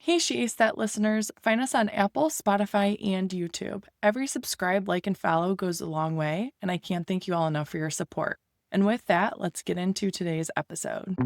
Hey, She Ace That listeners, find us on Apple, Spotify, and YouTube. Every subscribe, like, and follow goes a long way, and I can't thank you all enough for your support. And with that, let's get into today's episode.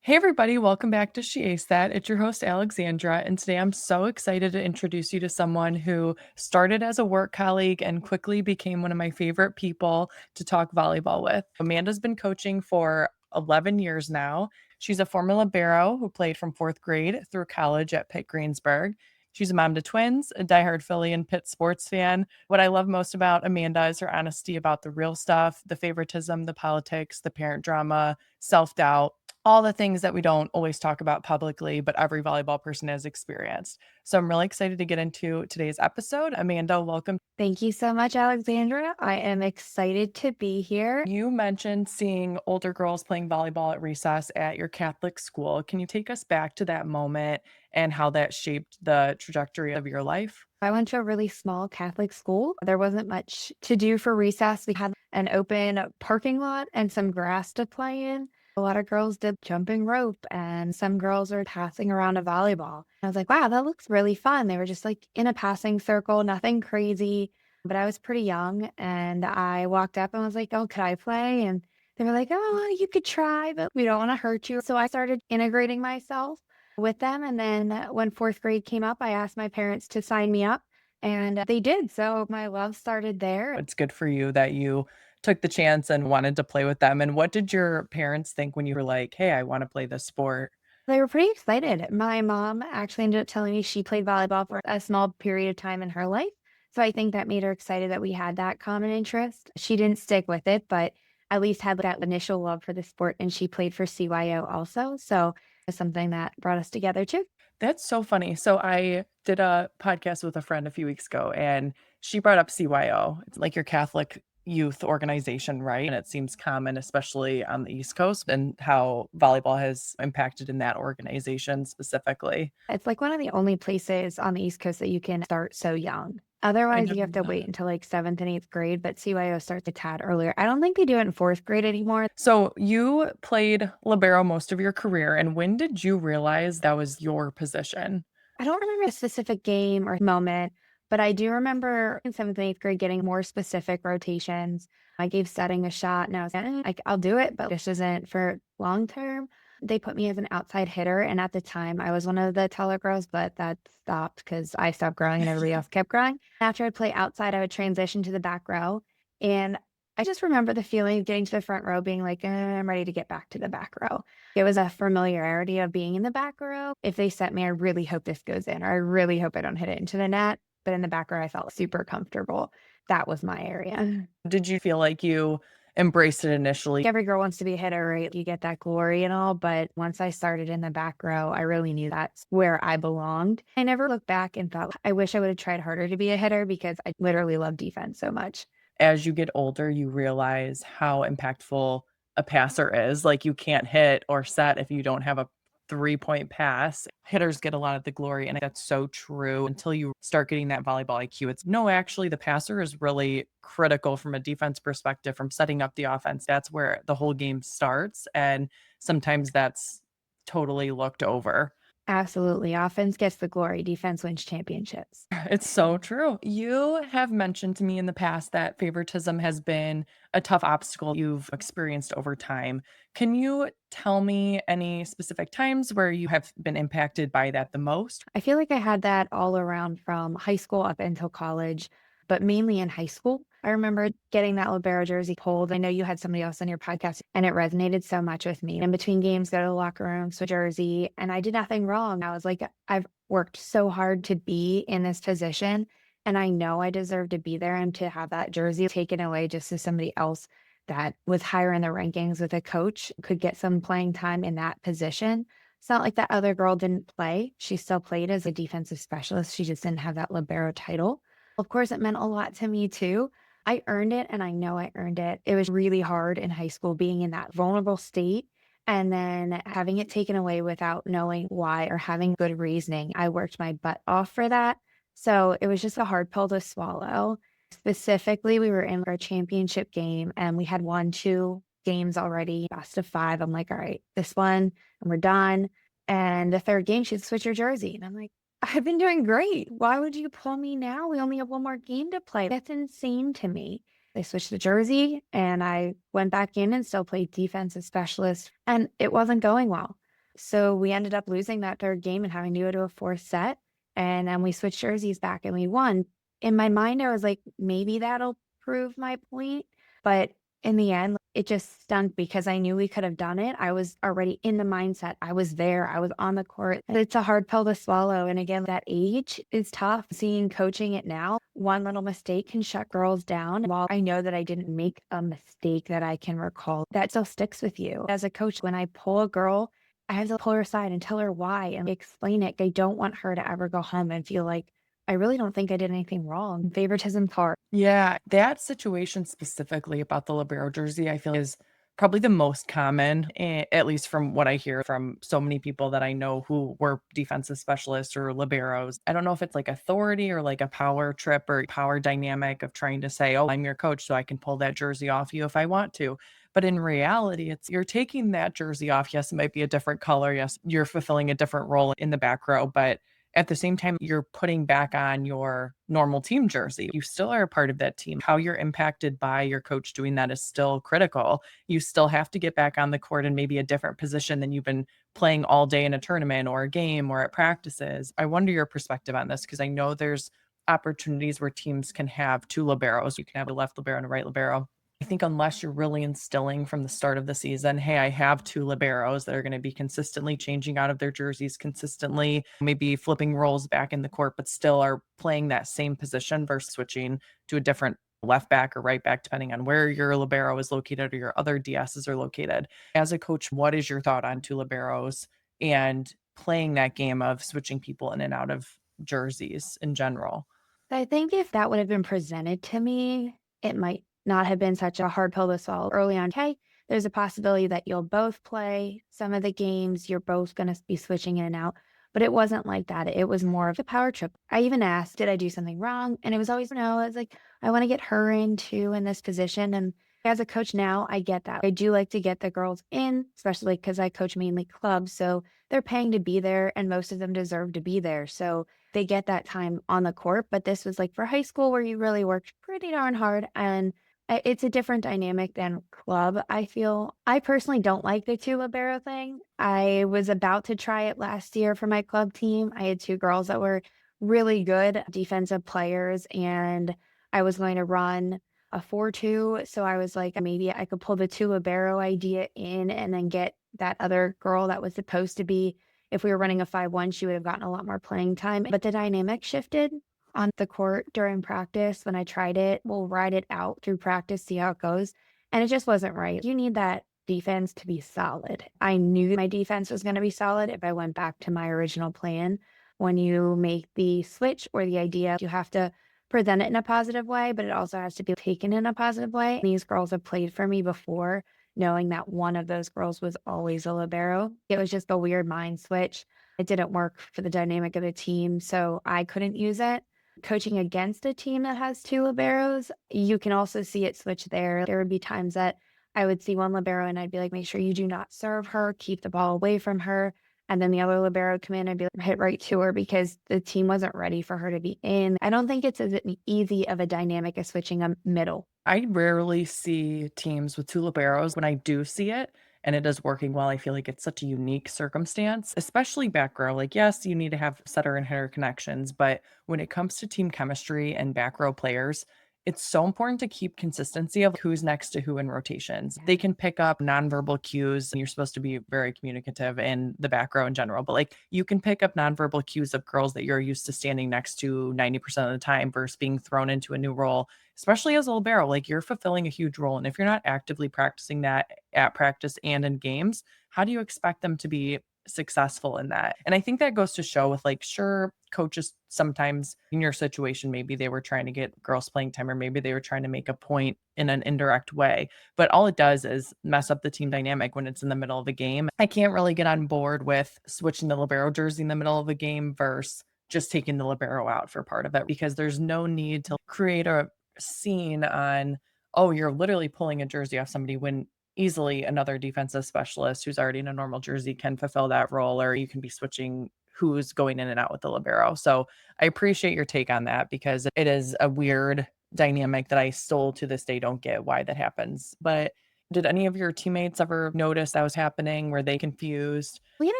Hey, everybody, welcome back to She Ace That. It's your host, Alexandra, and today I'm so excited to introduce you to someone who started as a work colleague and quickly became one of my favorite people to talk volleyball with. Amanda's been coaching for 11 years now. She's a former Libero who played from fourth grade through college at Pitt Greensburg. She's a mom to twins, a diehard Philly and Pitt sports fan. What I love most about Amanda is her honesty about the real stuff, the favoritism, the politics, the parent drama, self doubt, all the things that we don't always talk about publicly, but every volleyball person has experienced. So I'm really excited to get into today's episode. Amanda, welcome. Thank you so much, Alexandra. I am excited to be here. You mentioned seeing older girls playing volleyball at recess at your Catholic school. Can you take us back to that moment and how that shaped the trajectory of your life? I went to a really small Catholic school. There wasn't much to do for recess. We had an open parking lot and some grass to play in. A lot of girls did jumping rope and some girls were passing around a volleyball. I was like, wow, that looks really fun. They were just like in a passing circle, nothing crazy. But I was pretty young and I walked up and was like, oh, could I play? And they were like, oh, well, you could try, but we don't want to hurt you. So I started integrating myself with them. And then when fourth grade came up, I asked my parents to sign me up and they did. So my love started there. It's good for you that you took the chance and wanted to play with them. And what did your parents think when you were like, hey, I want to play this sport? They were pretty excited. My mom actually ended up telling me she played volleyball for a small period of time in her life. So I think that made her excited that we had that common interest. She didn't stick with it, but at least had that initial love for the sport. And she played for CYO also. So it's something that brought us together too. That's so funny. So I did a podcast with a friend a few weeks ago and she brought up CYO. It's like your Catholic youth organization, right? And it seems common, especially on the East Coast, and how volleyball has impacted in that organization specifically. It's like one of the only places on the East Coast that you can start so young. I Otherwise, never you have knew to wait that. until like seventh and eighth grade, but CYO starts a tad earlier. I don't think they do it in fourth grade anymore. So you played Libero most of your career. And when did you realize that was your position? I don't remember a specific game or moment, but I do remember in seventh and eighth grade getting more specific rotations. I gave setting a shot and I was like, I'll do it, but this isn't for long term. They put me as an outside hitter. And at the time, I was one of the taller girls, but that stopped because I stopped growing and everybody else kept growing. After I'd play outside, I would transition to the back row. And I just remember the feeling of getting to the front row, being like, I'm ready to get back to the back row. It was a familiarity of being in the back row. If they set me, I really hope this goes in, or I really hope I don't hit it into the net. But in the back row, I felt super comfortable. That was my area. Did you feel like you embraced it initially? Every girl wants to be a hitter, right? You get that glory and all. But once I started in the back row, I really knew that's where I belonged. I never looked back and thought, I wish I would have tried harder to be a hitter because I literally love defense so much. As you get older, you realize how impactful a passer is. Like, you can't hit or set if you don't have a three-point pass. Hitters get a lot of the glory, and that's so true until you start getting that volleyball IQ. It's no, actually, the passer is really critical from a defense perspective, from setting up the offense. That's where the whole game starts, and sometimes that's totally looked over. Absolutely. Offense gets the glory, defense wins championships. It's so true. You have mentioned to me in the past that favoritism has been a tough obstacle you've experienced over time. Can you tell me any specific times where you have been impacted by that the most? I feel like I had that all around from high school up until college, but mainly in high school. I remember getting that Libero jersey pulled. I know you had somebody else on your podcast, and it resonated so much with me. In between games, go to the locker room, switch jersey, and I did nothing wrong. I was like, I've worked so hard to be in this position, and I know I deserve to be there and to have that jersey taken away just so somebody else that was higher in the rankings with a coach could get some playing time in that position. It's not like that other girl didn't play. She still played as a defensive specialist. She just didn't have that Libero title. Of course, it meant a lot to me too. I earned it and I know I earned it. It was really hard in high school being in that vulnerable state and then having it taken away without knowing why or having good reasoning. I worked my butt off for that. So it was just a hard pill to swallow. Specifically, we were in our championship game and we had won two games already, best of 5. I'm like, "All right, this one, and we're done." And the 3rd game, she'd switch her jersey, and I'm like, "I've been doing great. Why would you pull me now? We only have 1 more game to play." That's insane to me. They switched the jersey, and I went back in and still played defensive specialist, and it wasn't going well. So we ended up losing that 3rd game and having to go to a 4th set, and then we switched jerseys back and we won. In my mind, I was like, "Maybe that'll prove my point," but in the end, it just stunk because I knew we could have done it. I was already in the mindset. I was there. I was on the court. It's a hard pill to swallow. And again, that age is tough. Seeing coaching it now, one little mistake can shut girls down. While I know that I didn't make a mistake that I can recall, that still sticks with you. As a coach, when I pull a girl, I have to pull her aside and tell her why and explain it. I don't want her to ever go home and feel like I really don't think I did anything wrong. Favoritism part. Yeah, that situation specifically about the Libero jersey, I feel is probably the most common, at least from what I hear from so many people that I know who were defensive specialists or liberos. I don't know if it's like authority or like a power trip or power dynamic of trying to say, "Oh, I'm your coach, so I can pull that jersey off you if I want to." But in reality, it's you're taking that jersey off. Yes, it might be a different color. Yes, you're fulfilling a different role in the back row, but at the same time, you're putting back on your normal team jersey. You still are a part of that team. How you're impacted by your coach doing that is still critical. You still have to get back on the court in maybe a different position than you've been playing all day in a tournament or a game or at practices. I wonder your perspective on this because I know there's opportunities where teams can have two liberos. You can have a left libero and a right libero. I think unless you're really instilling from the start of the season, hey, I have two liberos that are going to be consistently changing out of their jerseys, consistently maybe flipping roles back in the court, but still are playing that same position versus switching to a different left back or right back, depending on where your libero is located or your other DSs are located. As a coach, what is your thought on two liberos and playing that game of switching people in and out of jerseys in general? I think if that would have been presented to me, it might not have been such a hard pill to swallow early on. Hey, there's a possibility that you'll both play some of the games. You're both going to be switching in and out. But it wasn't like that. It was more of a power trip. I even asked, did I do something wrong? And it was always no. I was like, I want to get her in too in this position. And as a coach now, I get that. I do like to get the girls in, especially because I coach mainly clubs. So they're paying to be there, and most of them deserve to be there. So they get that time on the court, but this was like for high school where you really worked pretty darn hard, and it's a different dynamic than club, I feel. I personally don't like the 2 libero thing. I was about to try it last year for my club team. I had 2 girls that were really good defensive players, and I was going to run a 4-2, so I was like, maybe I could pull the 2 libero idea in and then get that other girl that was supposed to be if we were running a 5-1, she would have gotten a lot more playing time, but the dynamic shifted on the court during practice when I tried it. We'll ride it out through practice, see how it goes, and it just wasn't right. You need that defense to be solid. I knew my defense was gonna be solid if I went back to my original plan. When you make the switch or the idea, you have to present it in a positive way, but it also has to be taken in a positive way. These girls have played for me before, knowing that one of those girls was always a libero. It was just a weird mind switch. It didn't work for the dynamic of the team, so I couldn't use it. Coaching against a team that has 2 liberos, you can also see it switch there. There would be times that I would see one libero and I'd be like, make sure you do not serve her, keep the ball away from her. And then the other libero would come in and be like, hit right to her because the team wasn't ready for her to be in. I don't think it's as easy of a dynamic as switching a middle. I rarely see teams with 2 liberos. When I do see it and it is working well, I feel like it's such a unique circumstance, especially back row. Like, yes, you need to have setter and hitter connections, but when it comes to team chemistry and back row players, it's so important to keep consistency of who's next to who in rotations. They can pick up nonverbal cues, and you're supposed to be very communicative in the back row in general, but like you can pick up nonverbal cues of girls that you're used to standing next to 90% of the time versus being thrown into a new role, especially as a libero. Like you're fulfilling a huge role. And if you're not actively practicing that at practice and in games, how do you expect them to be successful in that? And I think that goes to show with like, sure, coaches sometimes in your situation, maybe they were trying to get girls playing time, or maybe they were trying to make a point in an indirect way. But all it does is mess up the team dynamic when it's in the middle of the game. I can't really get on board with switching the libero jersey in the middle of the game versus just taking the libero out for part of it because there's no need to create a scene on, oh, you're literally pulling a jersey off somebody when easily another defensive specialist who's already in a normal jersey can fulfill that role, or you can be switching who's going in and out with the libero. So I appreciate your take on that because it is a weird dynamic that I still to this day don't get why that happens. But did any of your teammates ever notice that was happening? Were they confused? We had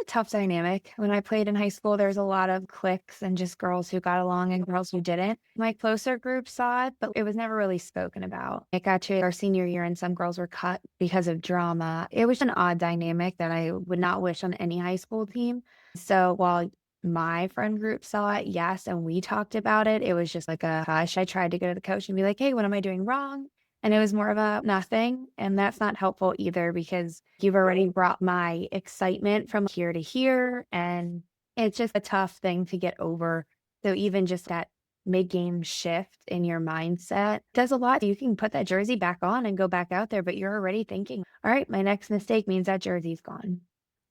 a tough dynamic. When I played in high school, there was a lot of cliques and just girls who got along and girls who didn't. My closer group saw it, but it was never really spoken about. It got to our senior year and some girls were cut because of drama. It was an odd dynamic that I would not wish on any high school team. So while my friend group saw it, yes, and we talked about it, it was just like a hush. I tried to go to the coach and be like, hey, what am I doing wrong? And it was more of a nothing. And that's not helpful either because you've already brought my excitement from here to here. And it's just a tough thing to get over. So even just that mid game shift in your mindset does a lot. You can put that jersey back on and go back out there, but you're already thinking, all right, my next mistake means that jersey's gone.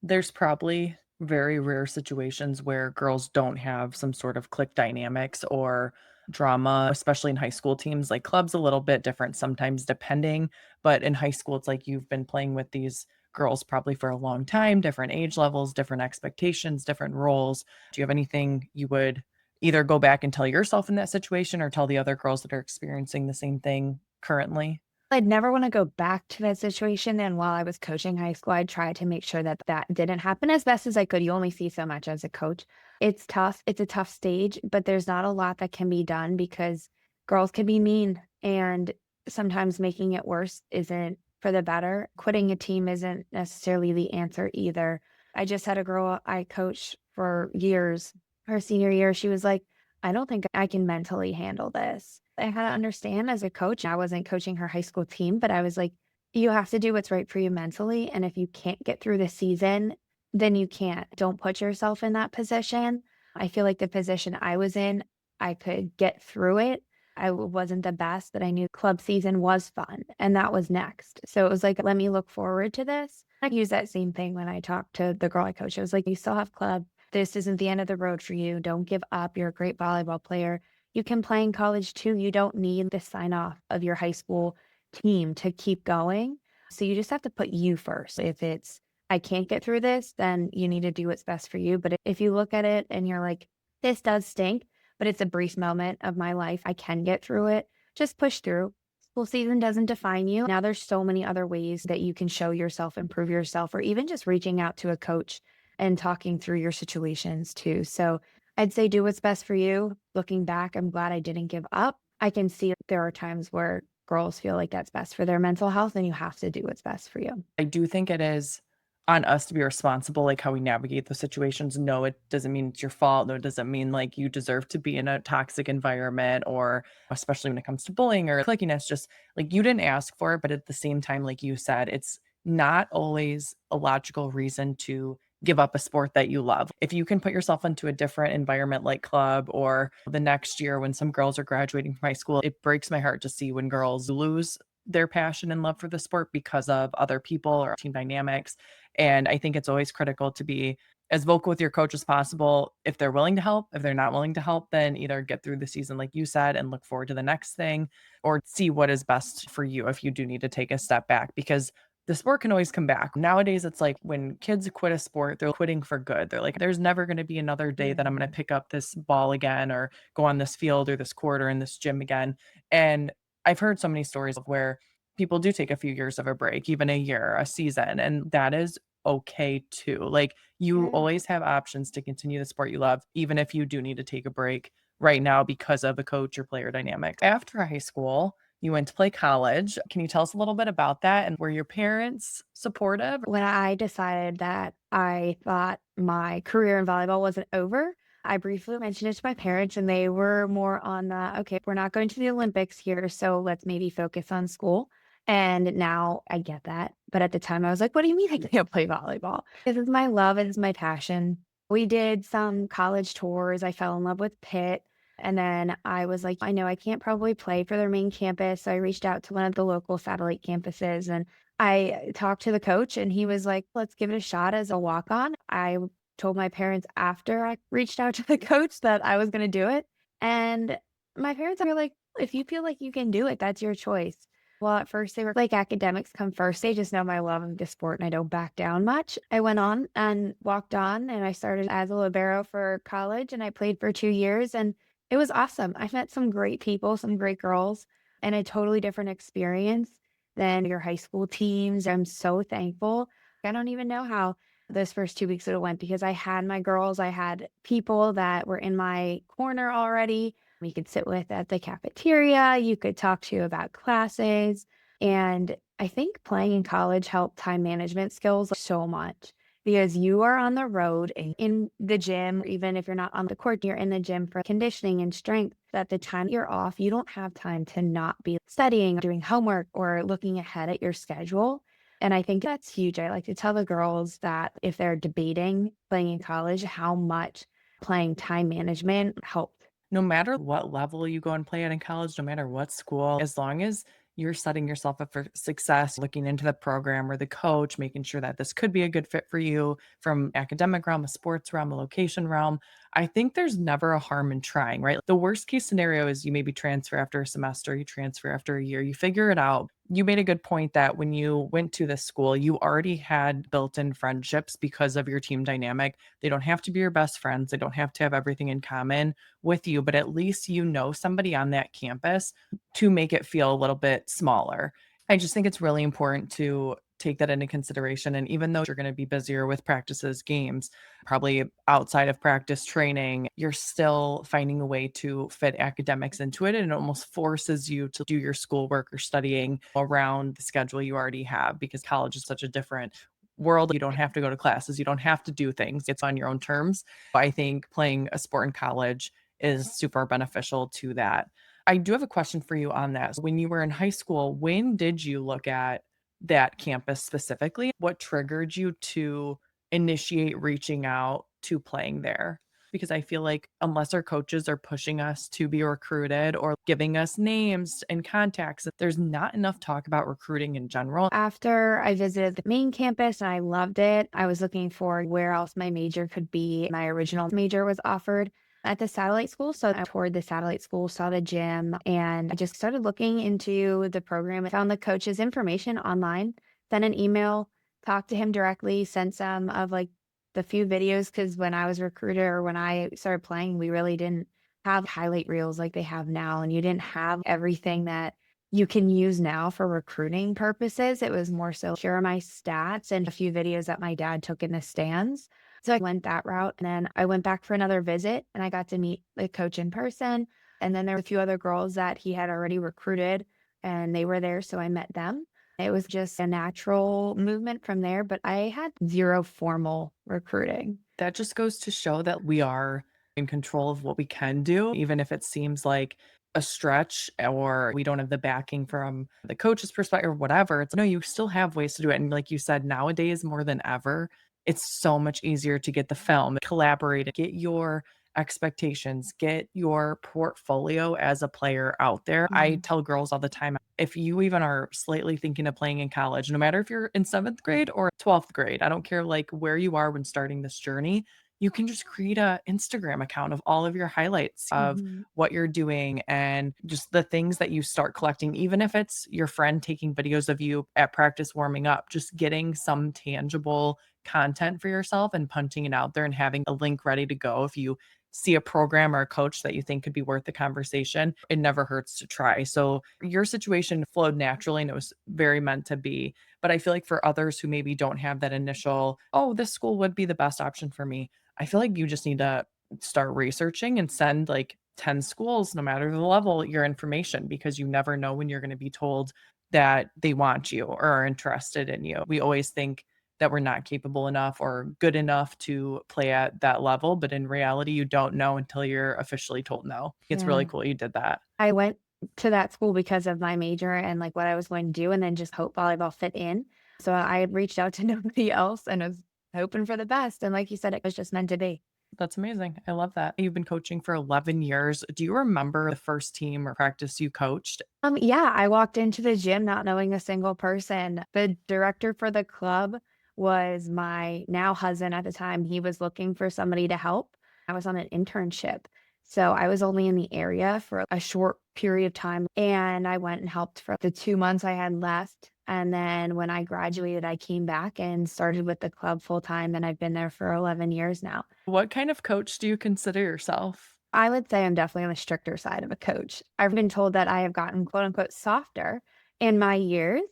There's probably very rare situations where girls don't have some sort of clique dynamics or drama, especially in high school teams. Like clubs a little bit different sometimes depending, but in high school it's like you've been playing with these girls probably for a long time, different age levels, different expectations, different roles. Do you have anything you would either go back and tell yourself in that situation or tell the other girls that are experiencing the same thing currently? I'd never wanna go back to that situation, and while I was coaching high school, I tried to make sure that that didn't happen as best as I could. You only see so much as a coach. It's tough, it's a tough stage, but there's not a lot that can be done because girls can be mean, and sometimes making it worse isn't for the better. Quitting a team isn't necessarily the answer either. I just had a girl I coached for years, her senior year, she was like, "I don't think I can mentally handle this." I had to understand as a coach, I wasn't coaching her high school team, but I was like, you have to do what's right for you mentally. And if you can't get through the season, then you can't. Don't put yourself in that position. I feel like the position I was in, I could get through it. Wasn't the best, but I knew club season was fun and that was next. So it was like, let me look forward to this. I use that same thing when I talk to the girl I coach. I was like, you still have club. This isn't the end of the road for you. Don't give up. You're a great volleyball player. You can play in college too. You don't need the sign off of your high school team to keep going. So you just have to put you first. If it's, I can't get through this, then you need to do what's best for you. But if you look at it and you're like, this does stink, but it's a brief moment of my life, I can get through it, just push through. School season doesn't define you. Now there's so many other ways that you can show yourself, improve yourself, or even just reaching out to a coach and talking through your situations too. So I'd say do what's best for you. Looking back, I'm glad I didn't give up. I can see there are times where girls feel like that's best for their mental health, and you have to do what's best for you. I do think it is on us to be responsible, like, how we navigate those situations. No, it doesn't mean it's your fault. No, it doesn't mean, like, you deserve to be in a toxic environment or especially when it comes to bullying or clickiness, just, like, you didn't ask for it, but at the same time, like you said, it's not always a logical reason to give up a sport that you love. If you can put yourself into a different environment like club or the next year when some girls are graduating from high school, it breaks my heart to see when girls lose their passion and love for the sport because of other people or team dynamics. And I think it's always critical to be as vocal with your coach as possible. If they're willing to help, if they're not willing to help, then either get through the season, like you said, and look forward to the next thing, or see what is best for you if you do need to take a step back because the sport can always come back. Nowadays, it's like when kids quit a sport, they're quitting for good. They're like, there's never going to be another day that I'm going to pick up this ball again or go on this field or this court or in this gym again. And I've heard so many stories of where people do take a few years of a break, even a year, a season, and that is okay too. Like you Yeah. always have options to continue the sport you love, even if you do need to take a break right now because of a coach or player dynamic. After high school, you went to play college. Can you tell us a little bit about that? And were your parents supportive? When I decided that I thought my career in volleyball wasn't over, I briefly mentioned it to my parents, and they were more on the, okay, we're not going to the Olympics here, so let's maybe focus on school. And now I get that. But at the time, I was like, what do you mean I can't play volleyball? This is my love, it is my passion. We did some college tours. I fell in love with Pitt. And then I was like, I know I can't probably play for their main campus. So I reached out to one of the local satellite campuses and I talked to the coach and he was like, let's give it a shot as a walk on. I told my parents after I reached out to the coach that I was going to do it. And my parents were like, if you feel like you can do it, that's your choice. Well, at first they were like academics come first. They just know my love of the sport and I don't back down much. I went on and walked on and I started as a libero for college and I played for 2 years and it was awesome. I met some great people, some great girls, and a totally different experience than your high school teams. I'm so thankful. I don't even know how those first 2 weeks would have went because I had my girls, I had people that were in my corner already we could sit with at the cafeteria. You could talk to about classes. And I think playing in college helped time management skills so much because you are on the road and in the gym, even if you're not on the court, you're in the gym for conditioning and strength. At the time you're off, you don't have time to not be studying, doing homework, or looking ahead at your schedule. And I think that's huge. I like to tell the girls that if they're debating playing in college, how much playing time management helped. No matter what level you go and play at in college, no matter what school, as long as you're setting yourself up for success, looking into the program or the coach, making sure that this could be a good fit for you from academic realm, a sports realm, a location realm. I think there's never a harm in trying, right? The worst case scenario is you maybe transfer after a semester, you transfer after a year, you figure it out. You made a good point that when you went to this school, you already had built in friendships because of your team dynamic. They don't have to be your best friends, they don't have to have everything in common with you, but at least you know somebody on that campus to make it feel a little bit smaller. I just think it's really important to take that into consideration. And even though you're going to be busier with practices, games, probably outside of practice training, you're still finding a way to fit academics into it. And it almost forces you to do your schoolwork or studying around the schedule you already have because college is such a different world. You don't have to go to classes, you don't have to do things, it's on your own terms. I think playing a sport in college is super beneficial to that. I do have a question for you on that. So when you were in high school, when did you look at that campus specifically? What triggered you to initiate reaching out to playing there? Because I feel like unless our coaches are pushing us to be recruited or giving us names and contacts, there's not enough talk about recruiting in general. After I visited the main campus and I loved it, I was looking for where else my major could be. My original major was offered at the satellite school. So I toured the satellite school, saw the gym, and I just started looking into the program. I found the coach's information online, sent an email, talked to him directly, sent some of like the few videos because when I was recruited or when I started playing, we really didn't have highlight reels like they have now. And you didn't have everything that you can use now for recruiting purposes. It was more so here are my stats and a few videos that my dad took in the stands. So I went that route. And then I went back for another visit and I got to meet the coach in person. And then there were a few other girls that he had already recruited and they were there. So I met them. It was just a natural movement from there, but I had zero formal recruiting. That just goes to show that we are in control of what we can do, even if it seems like a stretch or we don't have the backing from the coach's perspective or whatever. It's no, you still have ways to do it. And like you said, nowadays more than ever, it's so much easier to get the film, collaborate, get your expectations, get your portfolio as a player out there. I Mhm. tell girls all the time if you even are slightly thinking of playing in college, no matter if you're in 7th grade or 12th grade, I don't care like where you are when starting this journey, you can just create a Instagram account of all of your highlights of Mhm. what you're doing and just the things that you start collecting, even if it's your friend taking videos of you at practice warming up, just getting some tangible content for yourself and punching it out there and having a link ready to go if you see a program or a coach that you think could be worth the conversation, it never hurts to try. So your situation flowed naturally and it was very meant to be. But I feel like for others who maybe don't have that initial, oh, this school would be the best option for me, I feel like you just need to start researching and send like 10 schools, no matter the level, your information because you never know when you're going to be told that they want you or are interested in you. We always think that we're not capable enough or good enough to play at that level. But in reality, you don't know until you're officially told no. It's really Yeah. cool you did that. I went to that school because of my major and, like, what I was going to do and then just hope volleyball fit in. So I had reached out to nobody else and was hoping for the best, and like you said, it was just meant to be. That's amazing. I love that. You've been coaching for 11 years. Do you remember the first team or practice you coached? Yeah, I walked into the gym not knowing a single person. The director for the club was my now husband at the time. He was looking for somebody to help. I was on an internship So I was only in the area for a short period of time, and I went and helped for the 2 months I had left, and then when I graduated, I came back and started with the club full time, and I've been there for 11 years now. What kind of coach do you consider yourself? I would say I'm definitely on the stricter side of a coach. I've been told that I have gotten quote unquote softer in my years,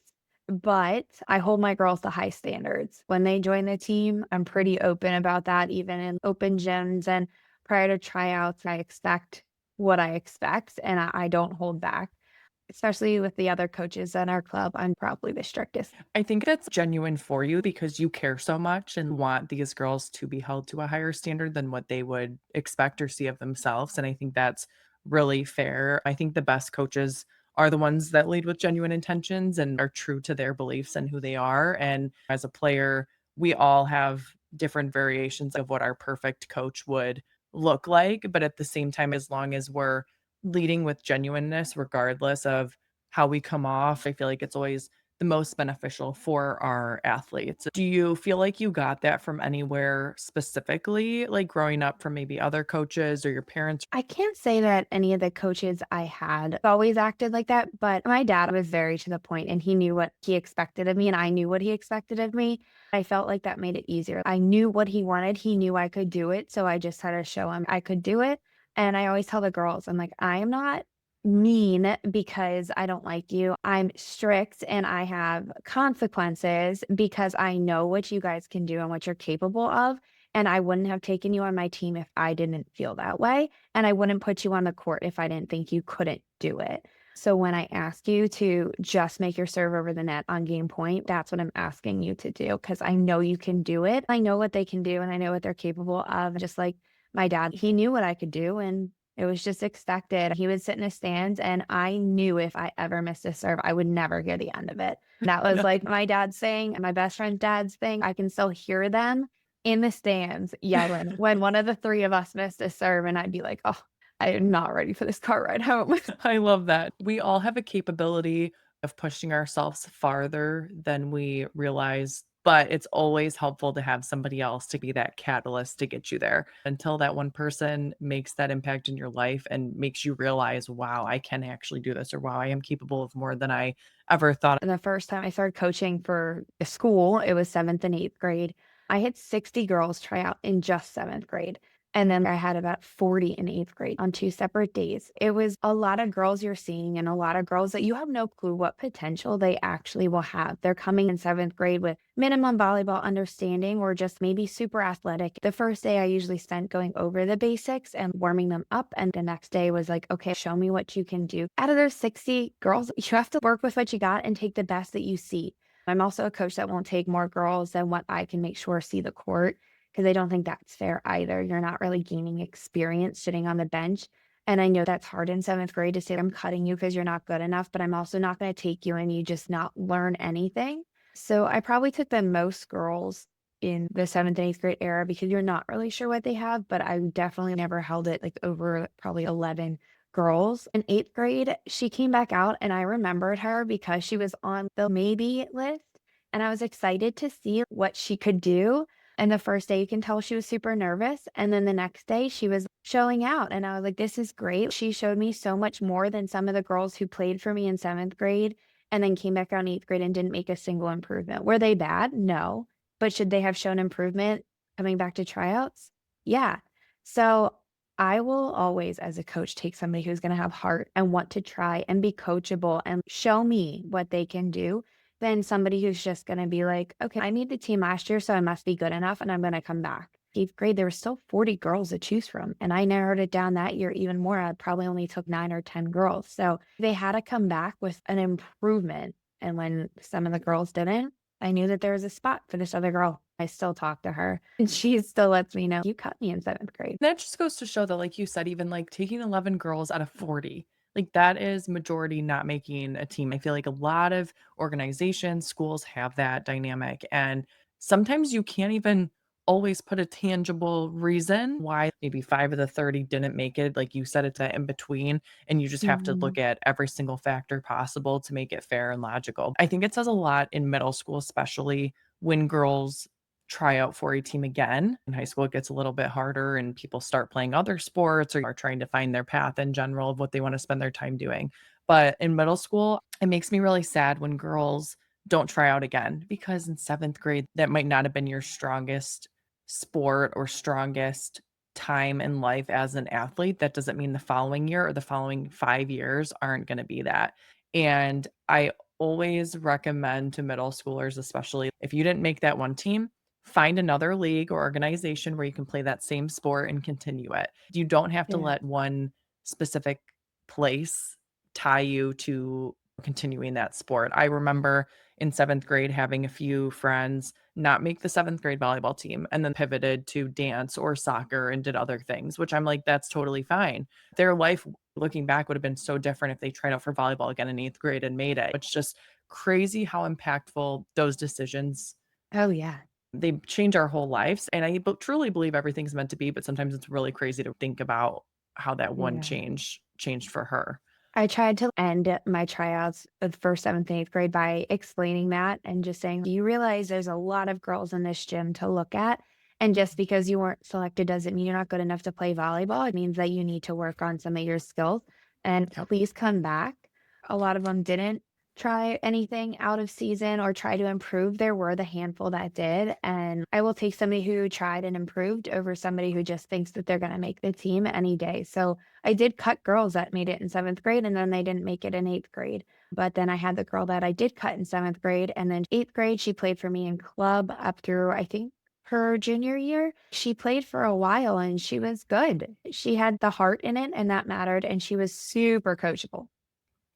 but I hold my girls to high standards. When they join the team, I'm pretty open about that, even in open gyms and prior to tryouts. I expect what I expect and I don't hold back, especially with the other coaches in our club. I'm probably the strictest. I think that's genuine for you because you care so much and want these girls to be held to a higher standard than what they would expect or see of themselves. And I think that's really fair. I think the best coaches are the ones that lead with genuine intentions and are true to their beliefs and who they are. And as a player, we all have different variations of what our perfect coach would look like. But at the same time, as long as we're leading with genuineness, regardless of how we come off, I feel like it's always the most beneficial for our athletes. Do you feel like you got that from anywhere specifically, like growing up from maybe other coaches or your parents? I can't say that any of the coaches I had always acted like that, but my dad was very to the point and he knew what he expected of me and I knew what he expected of me. I felt like that made it easier. I knew what he wanted. He knew I could do it. So I just had to show him I could do it. And I always tell the girls, I'm like, I am not mean because I don't like you. I'm strict and I have consequences because I know what you guys can do and what you're capable of. And I wouldn't have taken you on my team if I didn't feel that way. And I wouldn't put you on the court if I didn't think you couldn't do it. So when I ask you to just make your serve over the net on game point, that's what I'm asking you to do because I know you can do it. I know what they can do and I know what they're capable of. Just like my dad, he knew what I could do and it was just expected. He would sit in the stands and I knew if I ever missed a serve, I would never get the end of it. That was No. like my dad's saying, my best friend's dad's thing. I can still hear them in the stands yelling when one of the 3 of us missed a serve, and I'd be like, "Oh, I am not ready for this car ride home." I love that. We all have a capability of pushing ourselves farther than we realize, but it's always helpful to have somebody else to be that catalyst to get you there. Until that one person makes that impact in your life and makes you realize, wow, I can actually do this, or wow, I am capable of more than I ever thought. And the first time I started coaching for a school, it was 7th and 8th grade. I had 60 girls try out in just 7th grade. And then I had about 40 in 8th grade on 2 separate days. It was a lot of girls you're seeing and a lot of girls that you have no clue what potential they actually will have. They're coming in 7th grade with minimum volleyball understanding or just maybe super athletic. The first day I usually spent going over the basics and warming them up. And the next day was like, okay, show me what you can do. Out of those 60 girls, you have to work with what you got and take the best that you see. I'm also a coach that won't take more girls than what I can make sure see the court because I don't think that's fair either. You're not really gaining experience sitting on the bench. And I know that's hard in 7th grade to say, I'm cutting you because you're not good enough, but I'm also not going to take you and you just not learn anything. So I probably took the most girls in the 7th and 8th grade era because you're not really sure what they have, but I definitely never held it like over probably 11 girls. In 8th grade, she came back out and I remembered her because she was on the maybe list and I was excited to see what she could do. And the first day, you can tell she was super nervous. And then the next day, she was showing out. And I was like, this is great. She showed me so much more than some of the girls who played for me in 7th grade and then came back out in 8th grade and didn't make a single improvement. Were they bad? No. But should they have shown improvement coming back to tryouts? Yeah. So I will always, as a coach, take somebody who's going to have heart and want to try and be coachable and show me what they can do than somebody who's just going to be like, okay, I made the team last year, so I must be good enough and I'm going to come back. 8th grade, there were still 40 girls to choose from. And I narrowed it down that year even more. I probably only took 9 or 10 girls. So they had to come back with an improvement. And when some of the girls didn't, I knew that there was a spot for this other girl. I still talk to her and she still lets me know, you cut me in 7th grade. That just goes to show that, like you said, even like taking 11 girls out of 40, like that is majority not making a team. I feel like a lot of organizations, schools have that dynamic. And sometimes you can't even always put a tangible reason why maybe 5 of the 30 didn't make it. Like you said, it's that in between. And you just have to Mhm. look at every single factor possible to make it fair and logical. I think it says a lot in middle school, especially when girls try out for a team again. In high school, it gets a little bit harder and people start playing other sports or are trying to find their path in general of what they want to spend their time doing. But in middle school, it makes me really sad when girls don't try out again because in seventh grade, that might not have been your strongest sport or strongest time in life as an athlete. That doesn't mean the following year or the following 5 years aren't going to be that. And I always recommend to middle schoolers, especially if you didn't make that one team, find another league or organization where you can play that same sport and continue it. You don't have to Yeah. let one specific place tie you to continuing that sport. I remember in seventh grade having a few friends not make the seventh grade volleyball team and then pivoted to dance or soccer and did other things, which I'm like, that's totally fine. Their life looking back would have been so different if they tried out for volleyball again in eighth grade and made it. It's just crazy how impactful those decisions Oh, yeah. they change our whole lives. And truly believe everything's meant to be, but sometimes it's really crazy to think about how that one Yeah. change changed for her. I tried to end my tryouts of first, 7th, and 8th grade by explaining that and just saying, "You realize there's a lot of girls in this gym to look at, and just because you weren't selected doesn't mean you're not good enough to play volleyball. It means that you need to work on some of your skills, and Yep. please come back." A lot of them didn't try anything out of season or try to improve. There were the handful that did, and I will take somebody who tried and improved over somebody who just thinks that they're gonna make the team any day. So I did cut girls that made it in 7th grade, and then they didn't make it in 8th grade. But then I had the girl that I did cut in 7th grade, and then 8th grade, she played for me in club up through, I think, her junior year. She played for a while, and she was good. She had the heart in it, and that mattered, and she was super coachable.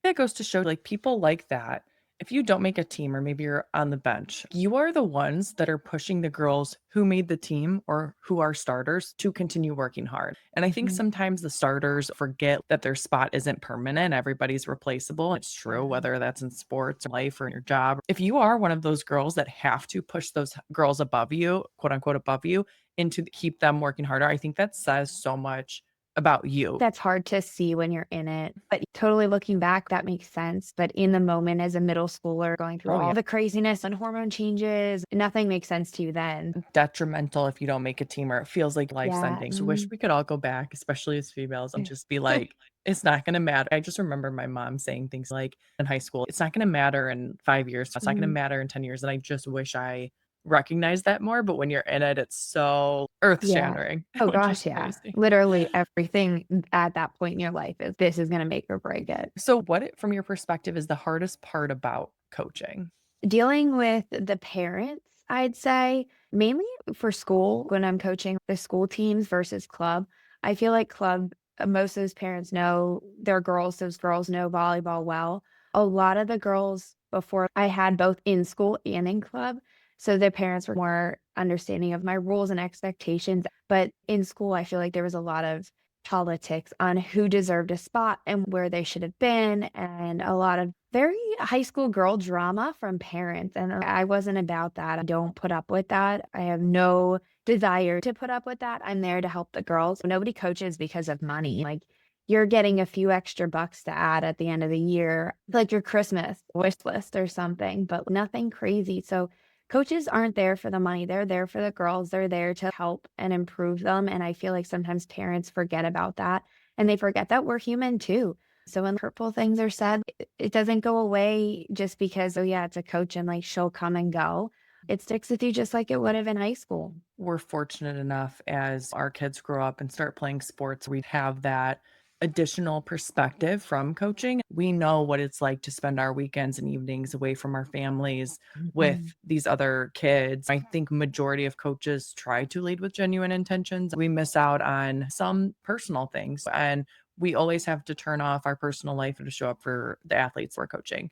That goes to show, like, people like that, if you don't make a team or maybe you're on the bench, you are the ones that are pushing the girls who made the team or who are starters to continue working hard. And I think Mhm. sometimes the starters forget that their spot isn't permanent, everybody's replaceable. It's true, Yeah. whether that's in sports, or life, or in your job. If you are one of those girls that have to push those girls above you, quote unquote, above you, into keep them working harder, I think that says so much about you. That's hard to see when you're in it, but totally looking back, that makes sense. But in the moment as a middle schooler going through Oh, yeah. all the craziness and hormone changes, nothing makes sense to you then. Detrimental if you don't make a team or it feels like life's Yeah. ending. So wish Mhm. we could all go back, especially as females, and just be like, it's not gonna matter. I just remember my mom saying things like in high school, it's not gonna matter in 5 years. It's not gonna Mhm. matter in 10 years. And I just wish I recognized that more. But when you're in it, it's so earth Yeah. shattering, Oh which is gosh, yeah. crazy. Literally everything at that point in your life is this is gonna make or break it. So from your perspective, is the hardest part about coaching? Dealing with the parents, I'd say, mainly for school when I'm coaching the school teams versus club. I feel like club, most of those parents know their girls, those girls know volleyball well. A lot of the girls before I had both in school and in club, so their parents were more understanding of my rules and expectations. But in school, I feel like there was a lot of politics on who deserved a spot and where they should have been, and a lot of very high school girl drama from parents, and I wasn't about that. I don't put up with that. I have no desire to put up with that. I'm there to help the girls. Nobody coaches because of money. Like, you're getting a few extra bucks to add at the end of the year, like your Christmas wish list or something, but nothing crazy. So coaches aren't there for the money. They're there for the girls. They're there to help and improve them. And I feel like sometimes parents forget about that and they forget that we're human too. So when hurtful things are said, it doesn't go away just because, oh yeah, it's a coach and like she'll come and go. It sticks with you just like it would have in high school. We're fortunate enough as our kids grow up and start playing sports, we have that additional perspective from coaching. We know what it's like to spend our weekends and evenings away from our families Mhm. with these other kids. I think majority of coaches try to lead with genuine intentions. We miss out on some personal things and we always have to turn off our personal life to show up for the athletes we're coaching.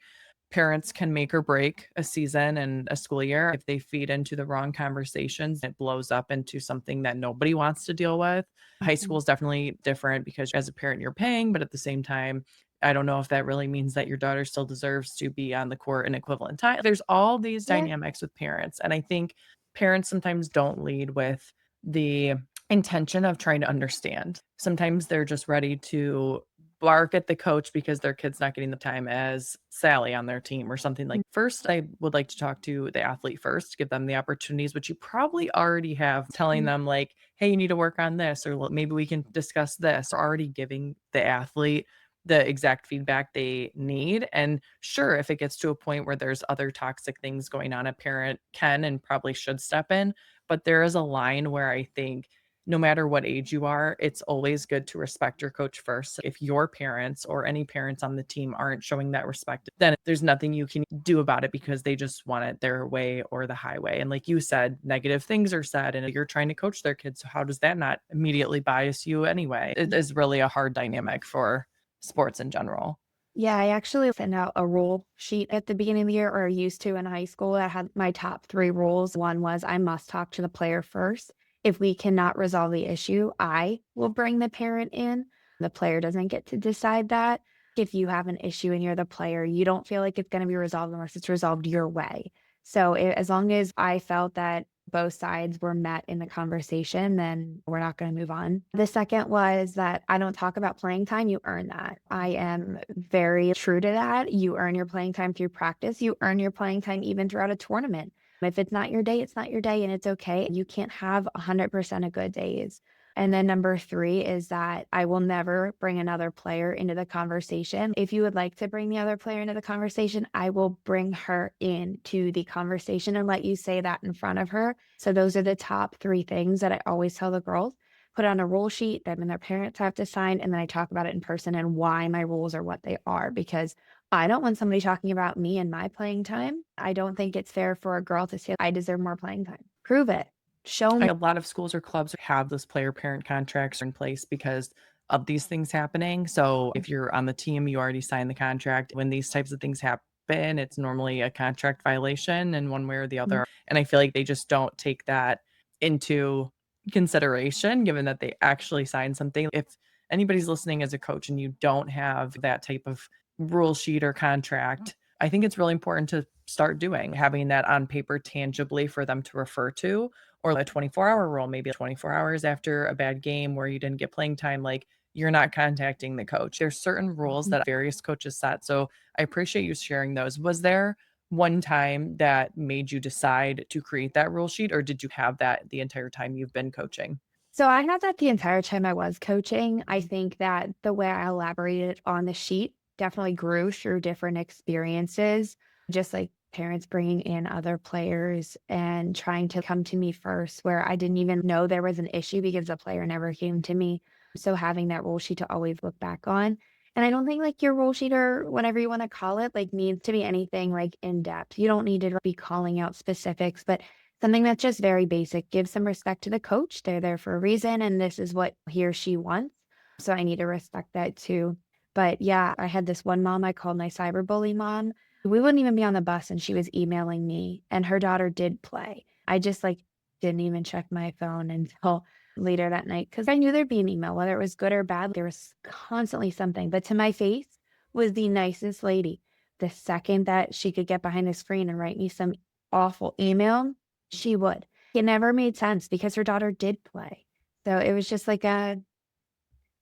Parents can make or break a season and a school year if they feed into the wrong conversations. It blows up into something that nobody wants to deal with. High school Mhm. is definitely different because as a parent, you're paying, but at the same time, I don't know if that really means that your daughter still deserves to be on the court in equivalent time. There's all these Yeah. dynamics with parents. And I think parents sometimes don't lead with the intention of trying to understand. Sometimes they're just ready to bark at the coach because their kid's not getting the time as Sally on their team or something like. First, I would like to talk to the athlete first, give them the opportunities, which you probably already have, telling them like, "Hey, you need to work on this," or maybe we can discuss this, or already giving the athlete the exact feedback they need. And sure, if it gets to a point where there's other toxic things going on, a parent can and probably should step in. But there is a line where I think no matter what age you are, it's always good to respect your coach first. If your parents or any parents on the team aren't showing that respect, then there's nothing you can do about it because they just want it their way or the highway. And like you said, negative things are said and you're trying to coach their kids. So how does that not immediately bias you anyway? It is really a hard dynamic for sports in general. Yeah, I actually sent out a rule sheet at the beginning of the year, or used to in high school. I had my top 3 rules. One was I must talk to the player first. If we cannot resolve the issue, I will bring the parent in. The player doesn't get to decide that. If you have an issue and you're the player, you don't feel like it's going to be resolved unless it's resolved your way. So as long as I felt that both sides were met in the conversation, then we're not going to move on. The second was that I don't talk about playing time. You earn that. I am very true to that. You earn your playing time through practice. You earn your playing time even throughout a tournament. If it's not your day, it's not your day, and it's okay. You can't have 100% of good days. And then number 3 is that I will never bring another player into the conversation. If you would like to bring the other player into the conversation, I will bring her into the conversation and let you say that in front of her. So those are the top 3 things that I always tell the girls. Put on a rule sheet, them and their parents have to sign, and then I talk about it in person and why my rules are what they are, because I don't want somebody talking about me and my playing time. I don't think it's fair for a girl to say, I deserve more playing time. Prove it. Show me. A lot of schools or clubs have those player parent contracts in place because of these things happening. So if you're on the team, you already signed the contract. When these types of things happen, it's normally a contract violation in one way or the other. And I feel like they just don't take that into consideration, given that they actually signed something. If anybody's listening as a coach and you don't have that type of rule sheet or contract, I think it's really important to start having that on paper tangibly for them to refer to, or a 24-hour rule, maybe 24 hours after a bad game where you didn't get playing time, like you're not contacting the coach. There's certain rules that various coaches set. So I appreciate you sharing those. Was there one time that made you decide to create that rule sheet, or did you have that the entire time you've been coaching? So I had that the entire time I was coaching. I think that the way I elaborated on the sheet definitely grew through different experiences, just like parents bringing in other players and trying to come to me first, where I didn't even know there was an issue because the player never came to me. So having that rule sheet to always look back on. And I don't think like your rule sheet, or whatever you want to call it, like needs to be anything like in depth. You don't need to be calling out specifics, but something that's just very basic. Give some respect to the coach. They're there for a reason, and this is what he or she wants. So I need to respect that too. But yeah, I had this one mom I called my cyberbully mom. We wouldn't even be on the bus and she was emailing me, and her daughter did play. I just like didn't even check my phone until later that night because I knew there'd be an email, whether it was good or bad. There was constantly something. But to my face was the nicest lady. The second that she could get behind the screen and write me some awful email, she would. It never made sense because her daughter did play. So it was just like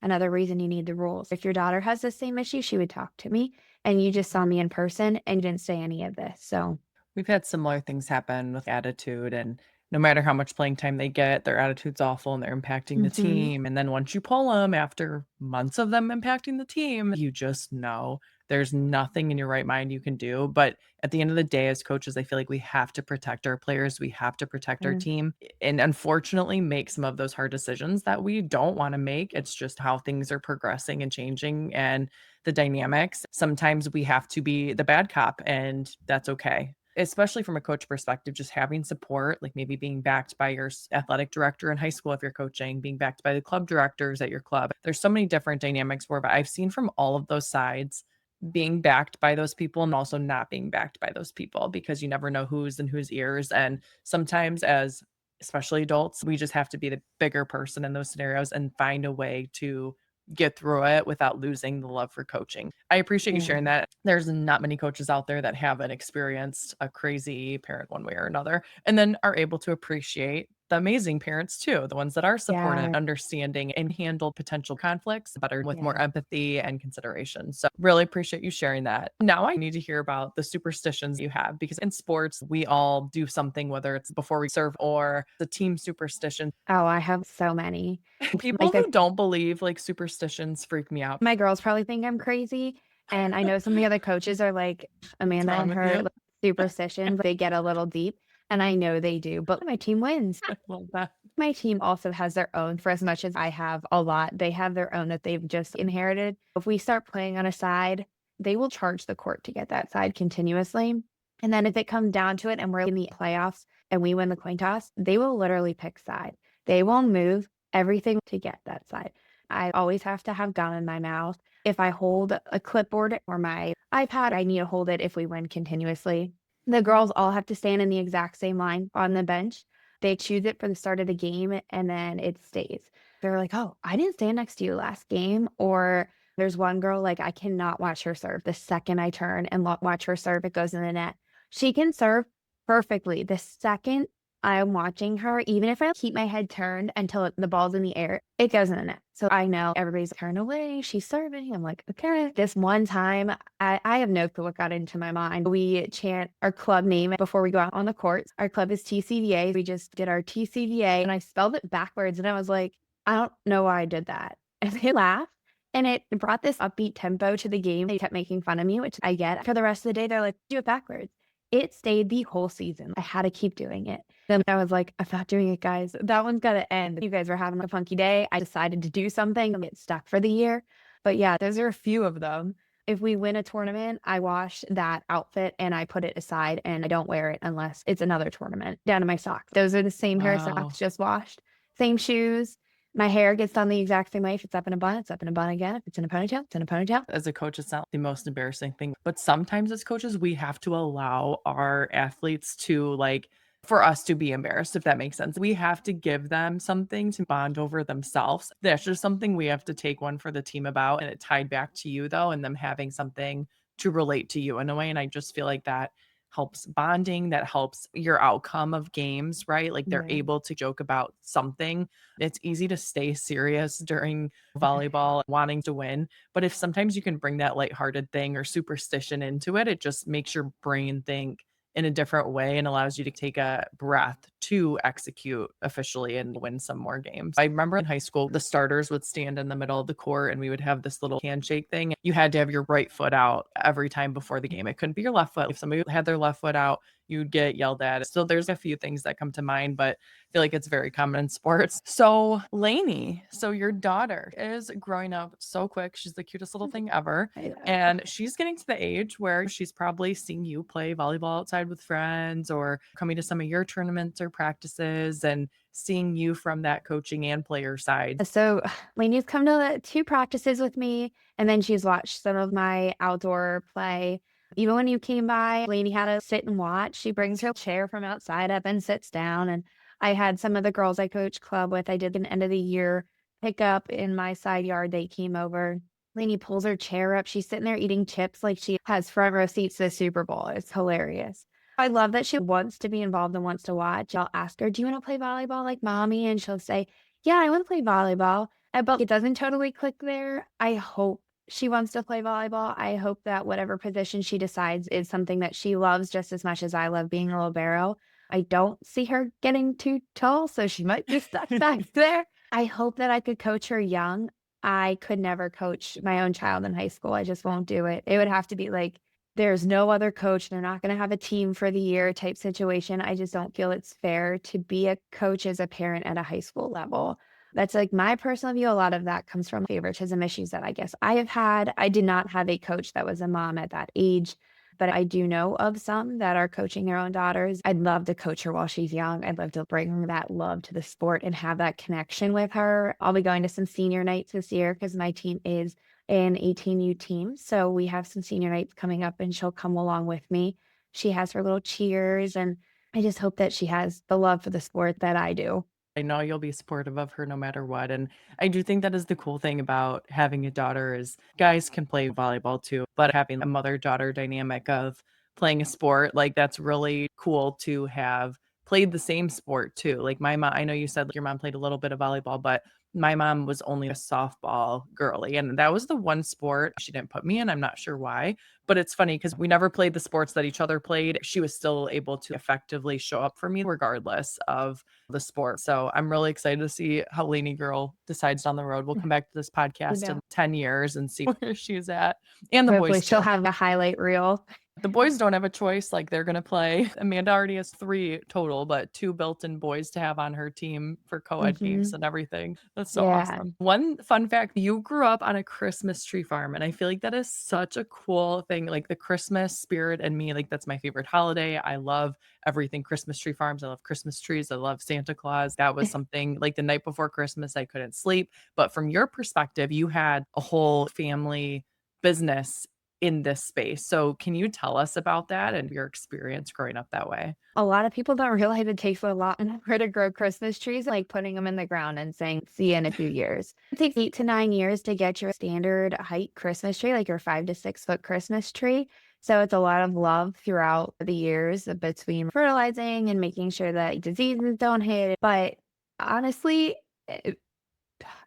another reason you need the rules. If your daughter has the same issue, she would talk to me, and you just saw me in person and you didn't say any of this. So We've had similar things happen with attitude, and no matter how much playing time they get, their attitude's awful and they're impacting the mhm. team. And then once you pull them after months of them impacting the team, you just know there's nothing in your right mind you can do. But at the end of the day, as coaches, I feel like we have to protect our players, we have to protect our Sure. team, and unfortunately make some of those hard decisions that we don't want to make. It's just how things are progressing and changing. And the dynamics. Sometimes we have to be the bad cop, and that's okay. Especially from a coach perspective, just having support, like maybe being backed by your athletic director in high school if you're coaching, being backed by the club directors at your club. There's so many different dynamics where, but I've seen from all of those sides being backed by those people and also not being backed by those people because you never know who's in whose ears. And sometimes, as especially adults, we just have to be the bigger person in those scenarios and find a way to get through it without losing the love for coaching. I appreciate you Yeah. sharing that. There's not many coaches out there that haven't experienced a crazy parent one way or another and then are able to appreciate the amazing parents too, the ones that are supportive, Yeah. understanding, and handle potential conflicts better with more Yeah. empathy and consideration. So, really appreciate you sharing that. Now, I need to hear about the superstitions you have because in sports, we all do something, whether it's before we serve or the team superstition. Oh, I have so many. People Like who don't believe like superstitions freak me out. my girls probably think I'm crazy, and I know some of the other coaches are like, What's Amanda wrong and with her you? like, superstitions, they get a little deep, and I know they do, but my team wins. I love that. My team also has their own for as much as I have a lot, they have their own that they've just inherited. If we start playing on a side, they will charge the court to get that side continuously, and then if it comes down to it and we're in the playoffs and we win the coin toss, they will literally pick side. They will move everything to get that side. I always have to have gum in my mouth. If I hold a clipboard or my iPad, I need to hold it if we win continuously. The girls all have to stand in the exact same line on the bench. They choose it for the start of the game and then it stays. They're like, "Oh, I didn't stand next to you last game." Or there's one girl, like, I cannot watch her serve. The second I turn and watch her serve, it goes in the net. She can serve perfectly. The second I'm watching her, even if I keep my head turned until the ball's in the air, it goes in the net. So I know everybody's turned away. She's serving. I'm like, okay. This one time, I have no clue what got into my mind. We chant our club name before we go out on the courts. Our club is TCVA. We just did our TCVA and I spelled it backwards. And I was like, I don't know why I did that. And they laughed. And it brought this upbeat tempo to the game. They kept making fun of me, which I get. For the rest of the day, they're like, do it backwards. It stayed the whole season. I had to keep doing it. Then I was like, "I'm not doing it, guys. That one's gotta end." You guys were having a funky day. I decided to do something and get stuck for the year. But yeah, those are a few of them. If we win a tournament, I wash that outfit and I put it aside and I don't wear it unless it's another tournament. Down to my socks. Those are the same pair of Wow. socks just washed. Same shoes. My hair gets done the exact same way. If it's up in a bun, it's up in a bun again. If it's in a ponytail, it's in a ponytail. As a coach, it's not the most embarrassing thing, but sometimes as coaches, we have to allow our athletes to like for us to be embarrassed, if that makes sense. We have to give them something to bond over themselves. That's just something we have to take one for the team about. And it tied back to you though, and them having something to relate to you in a way. And I just feel like that helps bonding, that helps your outcome of games, right? Like they're Yeah. able to joke about something. It's easy to stay serious during volleyball, wanting to win. But if sometimes you can bring that lighthearted thing or superstition into it, it just makes your brain think in a different way and allows you to take a breath to execute officially and win some more games. I remember in high school, the starters would stand in the middle of the court and we would have this little handshake thing. You had to have your right foot out every time before the game. It couldn't be your left foot. If somebody had their left foot out, you'd get yelled at. So there's a few things that come to mind, but feel like it's very common in sports. So, Lainey, so your daughter is growing up so quick. She's the cutest little thing ever. I know. And she's getting to the age where she's probably seeing you play volleyball outside with friends or coming to some of your tournaments or practices and seeing you from that coaching and player side. So Lainey's come to 2 practices with me, and then she's watched some of my outdoor play. Even when you came by, Lainey had to sit and watch. She brings her chair from outside up and sits down, and I had some of the girls I coach club with, I did an end of the year pickup in my side yard. They came over. Lainey pulls her chair up. She's sitting there eating chips like she has front row seats to the Super Bowl. It's hilarious. I love that she wants to be involved and wants to watch. I'll ask her, "Do you wanna play volleyball like mommy?" And she'll say, "Yeah, I wanna play volleyball." But it doesn't totally click there. I hope she wants to play volleyball. I hope that whatever position she decides is something that she loves just as much as I love being a libero. I don't see her getting too tall, so she might be stuck back there. I hope that I could coach her young. I could never coach my own child in high school. I just won't do it. It would have to be like there's no other coach. They're not going to have a team for the year type situation. I just don't feel it's fair to be a coach as a parent at a high school level. That's like my personal view. A lot of that comes from favoritism issues that I guess I have had. I did not have a coach that was a mom at that age, but I do know of some that are coaching their own daughters. I'd love to coach her while she's young. I'd love to bring that love to the sport and have that connection with her. I'll be going to some senior nights this year because my team is an 18U team. So we have some senior nights coming up and she'll come along with me. She has her little cheers and I just hope that she has the love for the sport that I do. I know you'll be supportive of her no matter what, and I do think that is the cool thing about having a daughter is guys can play volleyball too, but having a mother-daughter dynamic of playing a sport, like, that's really cool to have played the same sport too. Like my mom, I know you said like your mom played a little bit of volleyball, but my mom was only a softball girly. And that was the one sport she didn't put me in. I'm not sure why, but it's funny because we never played the sports that each other played. She was still able to effectively show up for me regardless of the sport. So I'm really excited to see how Lainey girl decides down the road. We'll come back to this podcast Yeah. in 10 years and see where she's at, and the Hopefully boys she'll too. have a highlight reel. The boys don't have a choice, like, they're gonna play. Amanda already has 3 total, but 2 built-in boys to have on her team for co-ed games Mhm. and everything. That's so Yeah. awesome. One fun fact, you grew up on a Christmas tree farm, and I feel like that is such a cool thing, like, the Christmas spirit in me, like, that's my favorite holiday. I love everything Christmas tree farms. I love Christmas trees. I love Santa Claus. That was something like the night before Christmas, I couldn't sleep. But from your perspective, you had a whole family business in this space. So can you tell us about that and your experience growing up that way? A lot of people don't realize it takes a lot in order to grow Christmas trees, like putting them in the ground and saying, see you in a few years. It takes 8 to 9 years to get your standard height Christmas tree, like your 5 to 6 foot Christmas tree. So it's a lot of love throughout the years between fertilizing and making sure that diseases don't hit. But honestly,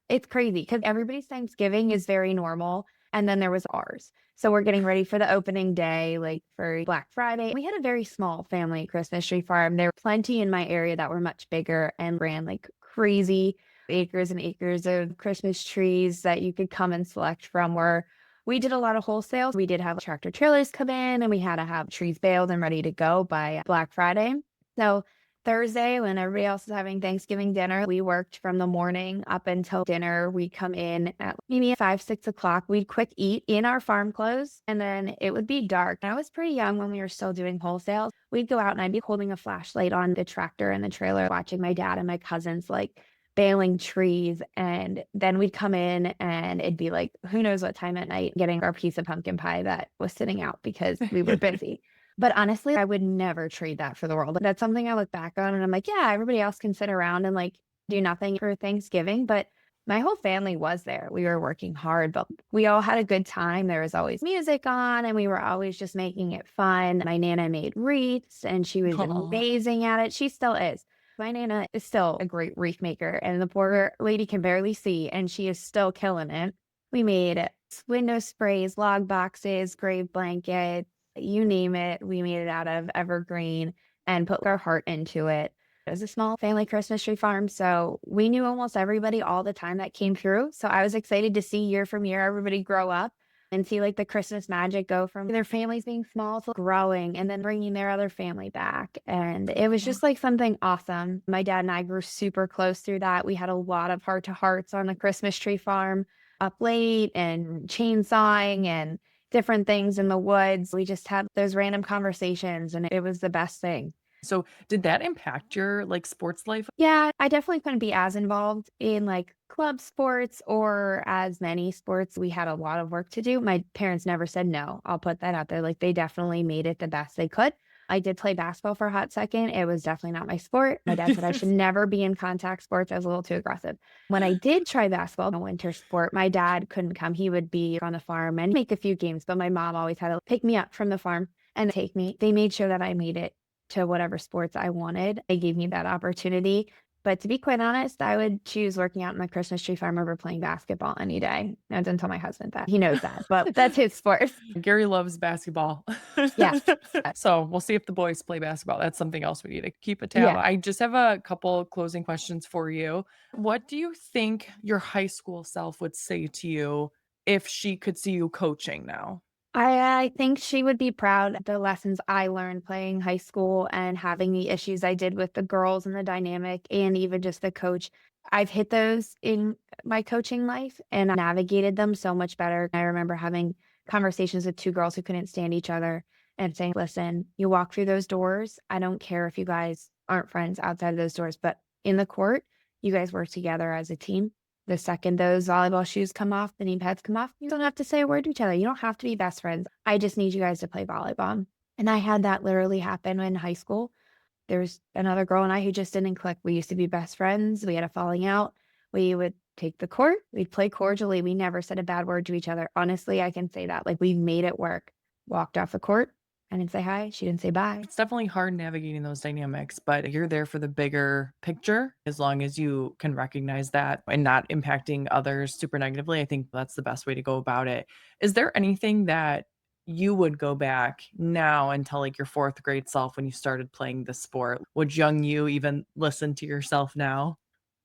it's crazy because everybody's Thanksgiving is very normal, and then there was ours. So we're getting ready for the opening day, like for Black Friday. We had a very small family Christmas tree farm. There were plenty in my area that were much bigger and ran like crazy acres and acres of Christmas trees that you could come and select from. Where we did a lot of wholesale. We did have tractor trailers come in and we had to have trees baled and ready to go by Black Friday. So Thursday, when everybody else is having Thanksgiving dinner, we worked from the morning up until dinner. We'd come in at maybe 5, 6 o'clock. We'd quick eat in our farm clothes, and then it would be dark. I was pretty young when we were still doing wholesale. We'd go out and I'd be holding a flashlight on the tractor and the trailer, watching my dad and my cousins like baling trees. And then we'd come in and it'd be like, who knows what time at night, getting our piece of pumpkin pie that was sitting out because we were busy. But honestly, I would never trade that for the world. That's something I look back on and I'm like, yeah, everybody else can sit around and like do nothing for Thanksgiving, but my whole family was there. We were working hard, but we all had a good time. There was always music on and we were always just making it fun. My Nana made wreaths and she was Aw. amazing at it. She still is. My Nana is still a great wreath maker and the poor lady can barely see and she is still killing it. We made window sprays, log boxes, grave blankets, you name it, we made it out of evergreen and put our heart into it. It was a small family Christmas tree farm, so we knew almost everybody all the time that came through. So I was excited to see year from year everybody grow up and see like the Christmas magic go from their families being small to growing and then bringing their other family back. And it was just like something awesome. My dad and I grew super close through that. We had a lot of heart to hearts on the Christmas tree farm, up late and chainsawing and different things in the woods. We just had those random conversations and it was the best thing. So did that impact your, like, sports life? Yeah, I definitely couldn't be as involved in like club sports or as many sports. We had a lot of work to do. My parents never said no. I'll put that out there. Like they definitely made it the best they could. I did play basketball for a hot second. It was definitely not my sport. My dad said I should never be in contact sports. I was a little too aggressive. When I did try basketball, a winter sport, my dad couldn't come. He would be on the farm and make a few games, but my mom always had to pick me up from the farm and take me. They made sure that I made it to whatever sports I wanted. They gave me that opportunity. But to be quite honest, I would choose working out in the Christmas tree farm over playing basketball any day. I didn't tell my husband that. He knows that, but that's his sport. Gary loves basketball. Yes. So we'll see if the boys play basketball. That's something else we need to keep a tab Yeah. on. I just have a couple closing questions for you. What do you think your high school self would say to you if she could see you coaching now? I think she would be proud of the lessons I learned playing high school and having the issues I did with the girls and the dynamic and even just the coach. I've hit those in my coaching life and I navigated them so much better. I remember having conversations with two girls who couldn't stand each other and saying, listen, you walk through those doors. I don't care if you guys aren't friends outside of those doors, but in the court, you guys work together as a team. The second those volleyball shoes come off, the knee pads come off, you don't have to say a word to each other. You don't have to be best friends. I just need you guys to play volleyball. And I had that literally happen in high school. There's another girl and I who just didn't click. We used to be best friends. We had a falling out. We would take the court. We'd play cordially. We never said a bad word to each other. Honestly, I can say that. Like we made it work. Walked off the court I didn't say hi. She didn't say bye. It's definitely hard navigating those dynamics, but you're there for the bigger picture as long as you can recognize that and not impacting others super negatively. I think that's the best way to go about it. Is there anything that you would go back now and tell like your fourth grade self when you started playing the sport? Would young you even listen to yourself now?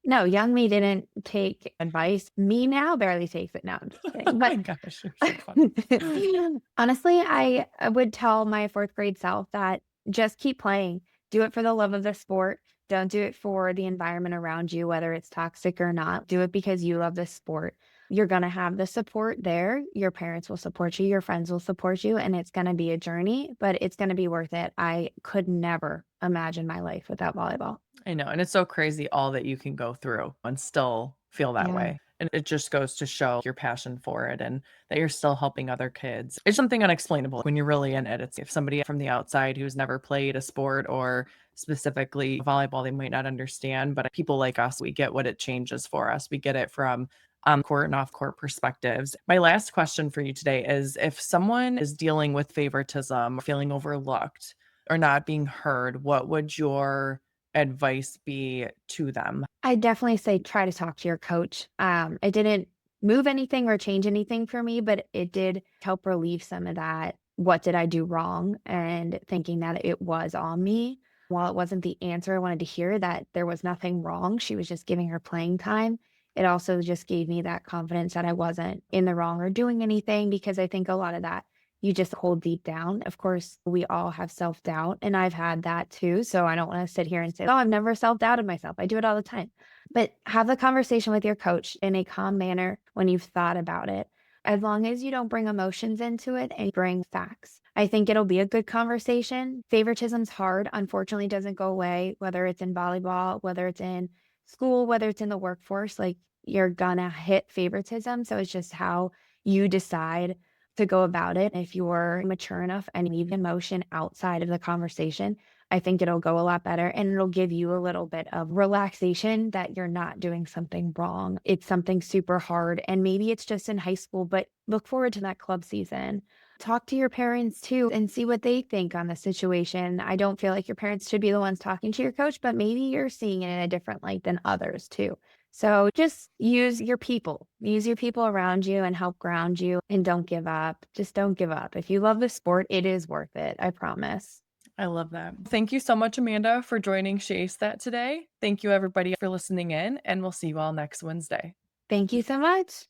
No, young me didn't take advice. Me now barely takes it. No, I'm just kidding. Oh But my gosh, you're so funny. honestly, I would tell my 4th grade self that just keep playing. Do it for the love of the sport. Don't do it for the environment around you, whether it's toxic or not. Do it because you love the sport. You're going to have the support there. Your parents will support you, your friends will support you, and it's going to be a journey, but it's going to be worth it. I could never imagine my life without volleyball. I know, and it's so crazy all that you can go through and still feel that Yeah. way. And it just goes to show your passion for it and that you're still helping other kids. It's something unexplainable when you're really in it. It's if somebody from the outside who's never played a sport or specifically volleyball, they might not understand. But people like us, we get what it changes for us. We get it from court and off court perspectives. My last question for you today is if someone is dealing with favoritism, feeling overlooked, or not being heard, what would your advice be to them? I definitely say try to talk to your coach. It didn't move anything or change anything for me, but it did help relieve some of that. What did I do wrong? And thinking that it was on me. While it wasn't the answer I wanted to hear, that there was nothing wrong, she was just giving her playing time. It also just gave me that confidence that I wasn't in the wrong or doing anything because I think a lot of that you just hold deep down. Of course, we all have self doubt, and I've had that too. So I don't want to sit here and say, oh, I've never self doubted myself. I do it all the time. But have the conversation with your coach in a calm manner when you've thought about it, as long as you don't bring emotions into it and bring facts. I think it'll be a good conversation. Favoritism's hard, unfortunately, doesn't go away, whether it's in volleyball, whether it's in school, whether it's in the workforce, like you're gonna hit favoritism. So it's just how you decide to go about it. If you're mature enough and leave emotion outside of the conversation, I think it'll go a lot better and it'll give you a little bit of relaxation that you're not doing something wrong. It's something super hard. And maybe it's just in high school, but look forward to that club season. Talk to your parents too and see what they think on the situation. I don't feel like your parents should be the ones talking to your coach, but maybe you're seeing it in a different light than others too. So just use your people around you and help ground you and don't give up. Just don't give up. If you love the sport, it is worth it. I promise. I love that. Thank you so much, Amanda, for joining Chase That today. Thank you, everybody, for listening in, and we'll see you all next Wednesday. Thank you so much.